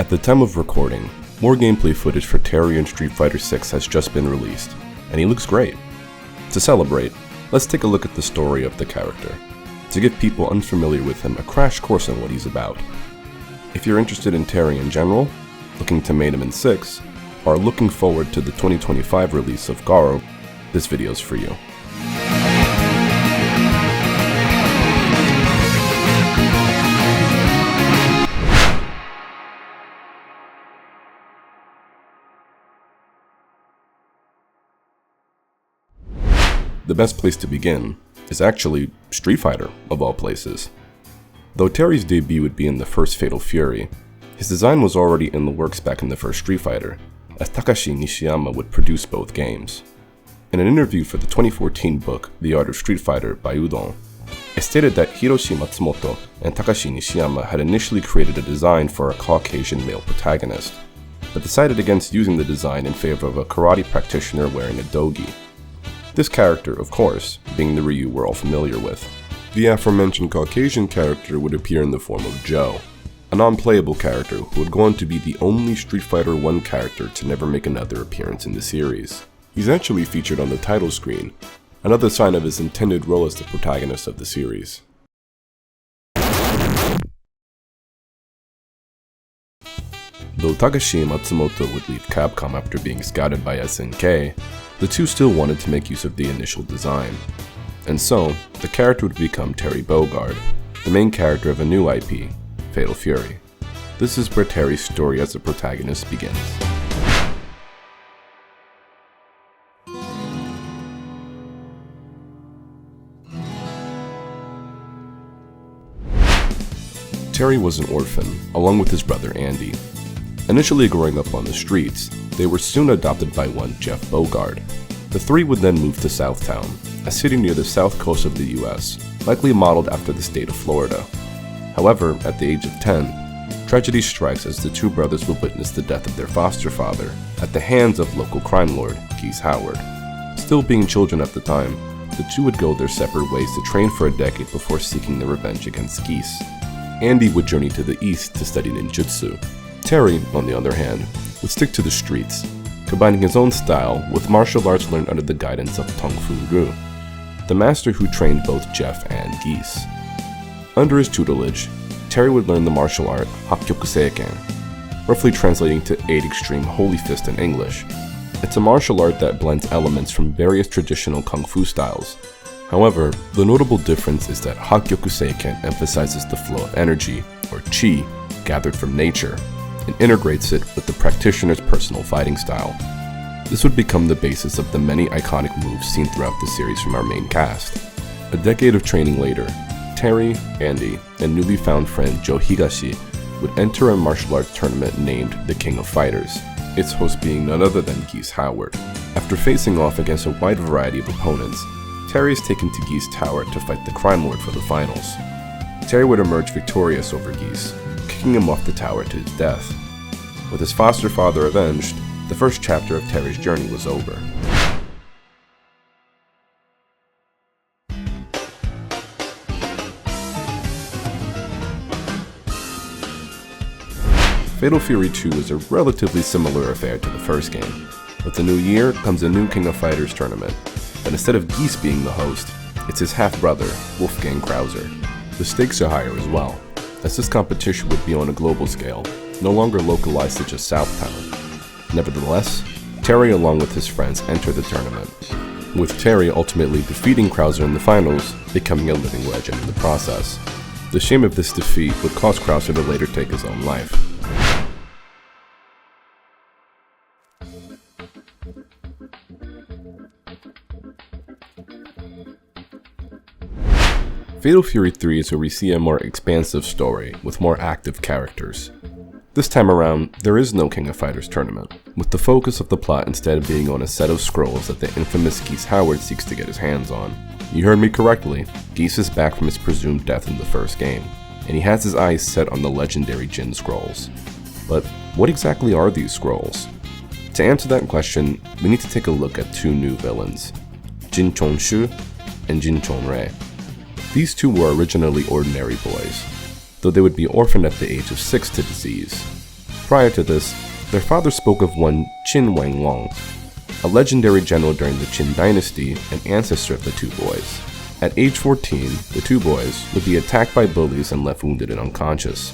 At the time of recording, more gameplay footage for Terry in Street Fighter VI has just been released, and he looks great. To celebrate, let's take a look at the story of the character, to give people unfamiliar with him a crash course on what he's about. If you're interested in Terry in general, looking to main him in 6, or looking forward to the 2025 release of Garo, this video's for you. The best place to begin is actually Street Fighter, of all places. Though Terry's debut would be in the first Fatal Fury, his design was already in the works back in the first Street Fighter, as Takashi Nishiyama would produce both games. In an interview for the 2014 book The Art of Street Fighter by Udon, it stated that Hiroshi Matsumoto and Takashi Nishiyama had initially created a design for a Caucasian male protagonist, but decided against using the design in favor of a karate practitioner wearing a dogi. This character, of course, being the Ryu we're all familiar with. The aforementioned Caucasian character would appear in the form of Joe, a non-playable character who would go on to be the only Street Fighter I character to never make another appearance in the series. He's actually featured on the title screen, another sign of his intended role as the protagonist of the series. Though Takashi and Matsumoto would leave Capcom after being scouted by SNK, the two still wanted to make use of the initial design. And so, the character would become Terry Bogard, the main character of a new IP, Fatal Fury. This is where Terry's story as a protagonist begins. Terry was an orphan, along with his brother Andy. Initially growing up on the streets, they were soon adopted by one Jeff Bogard. The three would then move to Southtown, a city near the south coast of the US, likely modeled after the state of Florida. However, at the age of 10, tragedy strikes as the two brothers would witness the death of their foster father at the hands of local crime lord Geese Howard. Still being children at the time, the two would go their separate ways to train for a decade before seeking their revenge against Geese. Andy would journey to the east to study ninjutsu. Terry, on the other hand, would stick to the streets, combining his own style with martial arts learned under the guidance of Tong Fu Ru, the master who trained both Jeff and Geese. Under his tutelage, Terry would learn the martial art Hakkyoku Seiken, roughly translating to 8 Extreme Holy Fist in English. It's a martial art that blends elements from various traditional kung fu styles. However, the notable difference is that Hakkyoku Seiken emphasizes the flow of energy, or chi, gathered from nature, and integrates it with the practitioner's personal fighting style. This would become the basis of the many iconic moves seen throughout the series from our main cast. A decade of training later, Terry, Andy, and newly found friend Joe Higashi would enter a martial arts tournament named the King of Fighters, its host being none other than Geese Howard. After facing off against a wide variety of opponents, Terry is taken to Geese Tower to fight the crime lord for the finals. Terry would emerge victorious over Geese, kicking him off the tower to his death. With his foster father avenged, the first chapter of Terry's journey was over. Fatal Fury 2 is a relatively similar affair to the first game. With the new year comes a new King of Fighters tournament, but instead of Geese being the host, it's his half-brother, Wolfgang Krauser. The stakes are higher as well, as this competition would be on a global scale, no longer localized to just Southtown. Nevertheless, Terry along with his friends enter the tournament, with Terry ultimately defeating Krauser in the finals, becoming a living legend in the process. The shame of this defeat would cause Krauser to later take his own life. Fatal Fury 3 is where we see a more expansive story with more active characters. This time around, there is no King of Fighters tournament, with the focus of the plot instead being on a set of scrolls that the infamous Geese Howard seeks to get his hands on. You heard me correctly, Geese is back from his presumed death in the first game, and he has his eyes set on the legendary Jin Scrolls. But what exactly are these scrolls? To answer that question, we need to take a look at two new villains, Jin Chong-shu and Jin Chong-rei. These two were originally ordinary boys, though they would be orphaned at the age of 6 to disease. Prior to this, their father spoke of one Qin Wanglong, a legendary general during the Qin dynasty and ancestor of the two boys. At age 14, the two boys would be attacked by bullies and left wounded and unconscious.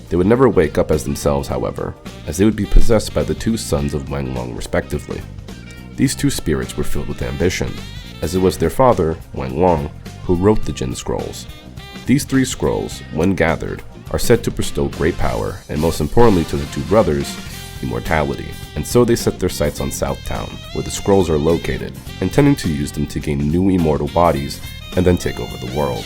They would never wake up as themselves, however, as they would be possessed by the two sons of Wanglong respectively. These two spirits were filled with ambition, as it was their father, Wanglong, who wrote the Jin Scrolls. These three scrolls, when gathered, are said to bestow great power, and most importantly to the two brothers, immortality. And so they set their sights on Southtown, where the scrolls are located, intending to use them to gain new immortal bodies and then take over the world.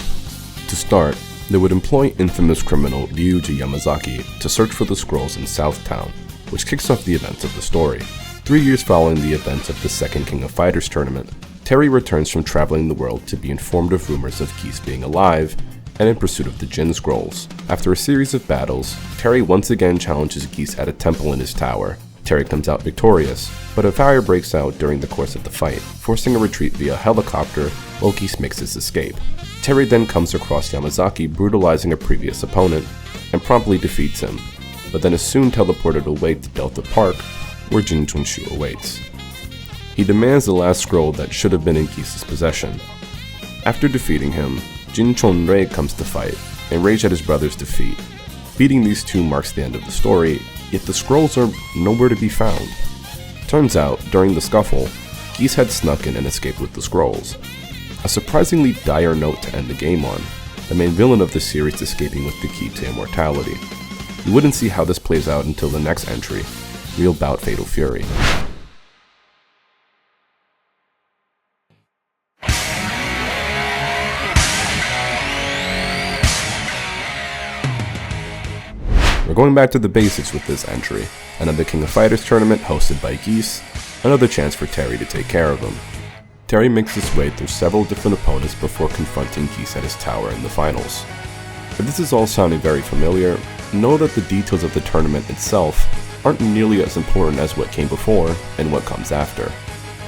To start, they would employ infamous criminal Ryuji Yamazaki to search for the scrolls in Southtown, which kicks off the events of the story. 3 years following the events of the second King of Fighters tournament, Terry returns from traveling the world to be informed of rumors of Geese being alive and in pursuit of the Jin Scrolls. After a series of battles, Terry once again challenges Geese at a temple in his tower. Terry comes out victorious, but a fire breaks out during the course of the fight, forcing a retreat via helicopter while Geese makes his escape. Terry then comes across Yamazaki brutalizing a previous opponent and promptly defeats him, but then is soon teleported away to Delta Park, where Jin Chunxu awaits. He demands the last scroll that should have been in Geese's possession. After defeating him, Jin Chonrei comes to fight, enraged at his brother's defeat. Beating these two marks the end of the story, yet the scrolls are nowhere to be found. Turns out, during the scuffle, Geese had snuck in and escaped with the scrolls. A surprisingly dire note to end the game on, the main villain of the series escaping with the key to immortality. You wouldn't see how this plays out until the next entry, Real Bout Fatal Fury. We're going back to the basics with this entry, another King of Fighters tournament hosted by Geese, another chance for Terry to take care of him. Terry makes his way through several different opponents before confronting Geese at his tower in the finals. If this is all sounding very familiar, know that the details of the tournament itself aren't nearly as important as what came before and what comes after.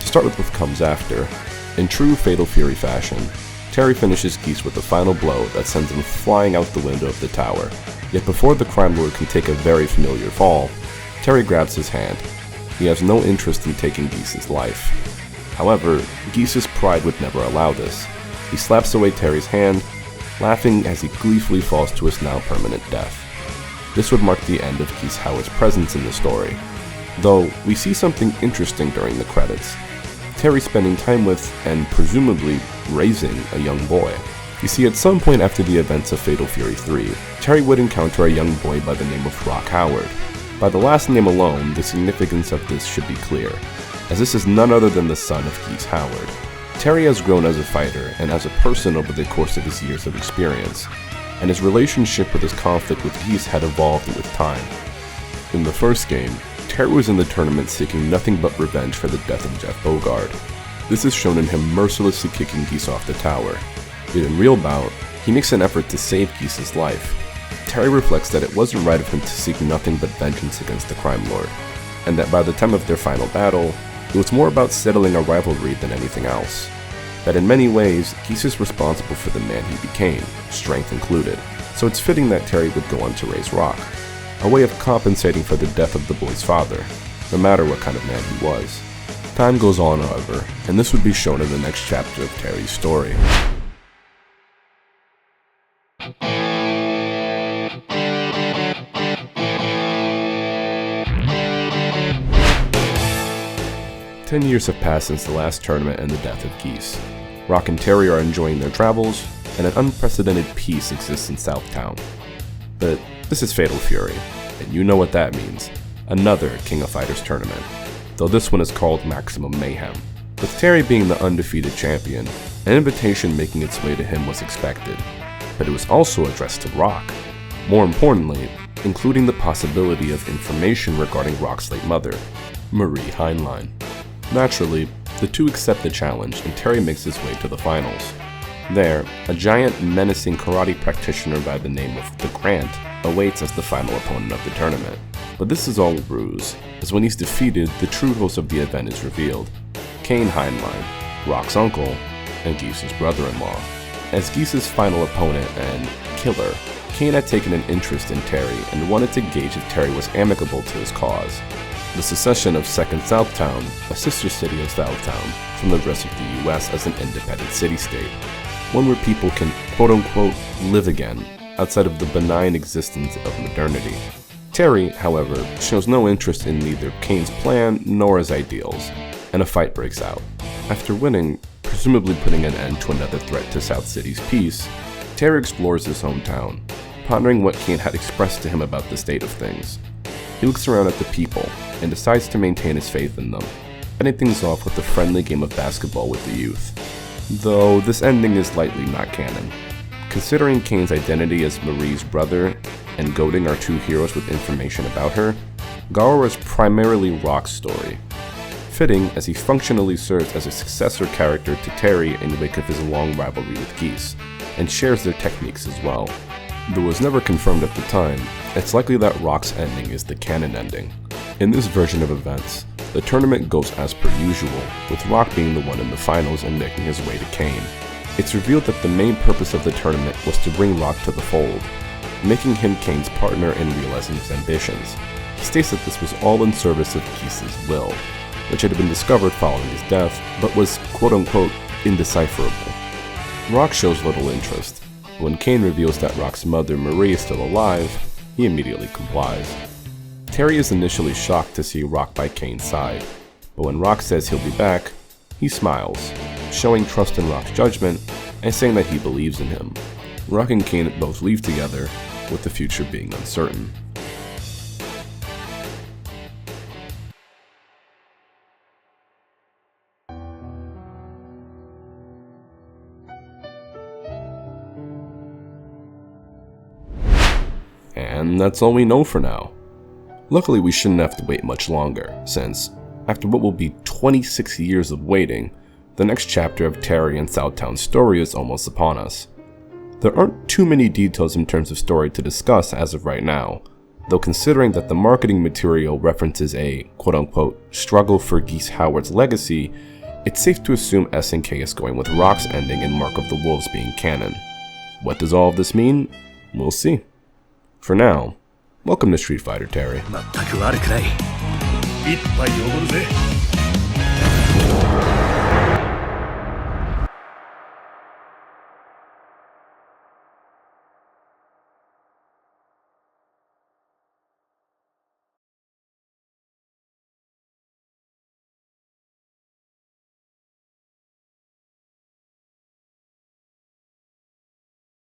To start with what comes after, in true Fatal Fury fashion, Terry finishes Geese with a final blow that sends him flying out the window of the tower. Yet before the Crime Lord can take a very familiar fall, Terry grabs his hand. He has no interest in taking Geese's life. However, Geese's pride would never allow this. He slaps away Terry's hand, laughing as he gleefully falls to his now permanent death. This would mark the end of Geese Howard's presence in the story. Though, we see something interesting during the credits. Terry spending time with, and presumably raising, a young boy. You see, at some point after the events of Fatal Fury 3, Terry would encounter a young boy by the name of Rock Howard. By the last name alone, the significance of this should be clear, as this is none other than the son of Geese Howard. Terry has grown as a fighter and as a person over the course of his years of experience, and his relationship with his conflict with Geese had evolved with time. In the first game, Terry was in the tournament seeking nothing but revenge for the death of Jeff Bogard. This is shown in him mercilessly kicking Geese off the tower. Yet in Real Bout, he makes an effort to save Geese's life. Terry reflects that it wasn't right of him to seek nothing but vengeance against the Crime Lord, and that by the time of their final battle, it was more about settling a rivalry than anything else. That in many ways, Geese is responsible for the man he became, strength included, so it's fitting that Terry would go on to raise Rock, a way of compensating for the death of the boy's father, no matter what kind of man he was. Time goes on, however, and this would be shown in the next chapter of Terry's story. 10 years have passed since the last tournament and the death of Geese. Rock and Terry are enjoying their travels, and an unprecedented peace exists in Southtown. But this is Fatal Fury, and you know what that means. Another King of Fighters tournament, though this one is called Maximum Mayhem. With Terry being the undefeated champion, an invitation making its way to him was expected, but it was also addressed to Rock. More importantly, including the possibility of information regarding Rock's late mother, Marie Heinlein. Naturally, the two accept the challenge and Terry makes his way to the finals. There, a giant, menacing karate practitioner by the name of The Grant awaits as the final opponent of the tournament. But this is all a ruse, as when he's defeated, the true host of the event is revealed. Kane Heinlein, Rock's uncle, and Geese's brother-in-law. As Geese's final opponent and killer, Kane had taken an interest in Terry and wanted to gauge if Terry was amicable to his cause. The secession of 2nd Southtown, a sister city of Southtown, from the rest of the US as an independent city-state, one where people can quote-unquote live again outside of the benign existence of modernity. Terry, however, shows no interest in neither Kane's plan nor his ideals, and a fight breaks out. After winning, presumably putting an end to another threat to South City's peace, Terry explores his hometown, pondering what Kane had expressed to him about the state of things. He looks around at the people and decides to maintain his faith in them, ending things off with a friendly game of basketball with the youth. Though this ending is likely not canon, considering Kane's identity as Marie's brother and goading our two heroes with information about her, Garo is primarily Rock's story, fitting as he functionally serves as a successor character to Terry in the wake of his long rivalry with Geese, and shares their techniques as well. Though it was never confirmed at the time, it's likely that Rock's ending is the canon ending. In this version of events, the tournament goes as per usual, with Rock being the one in the finals and making his way to Kane. It's revealed that the main purpose of the tournament was to bring Rock to the fold, making him Kane's partner in realizing his ambitions. He states that this was all in service of Geese's will, which had been discovered following his death, but was quote-unquote indecipherable. Rock shows little interest. When Kane reveals that Rock's mother, Marie, is still alive, he immediately complies. Terry is initially shocked to see Rock by Kane's side, but when Rock says he'll be back, he smiles, showing trust in Rock's judgment and saying that he believes in him. Rock and Kane both leave together, with the future being uncertain. And that's all we know for now. Luckily, we shouldn't have to wait much longer, since, after what will be 26 years of waiting, the next chapter of Terry and Southtown's story is almost upon us. There aren't too many details in terms of story to discuss as of right now, though considering that the marketing material references a quote-unquote struggle for Geese Howard's legacy, it's safe to assume SNK is going with Rock's ending and Mark of the Wolves being canon. What does all of this mean? We'll see. For now, welcome to Street Fighter, Terry.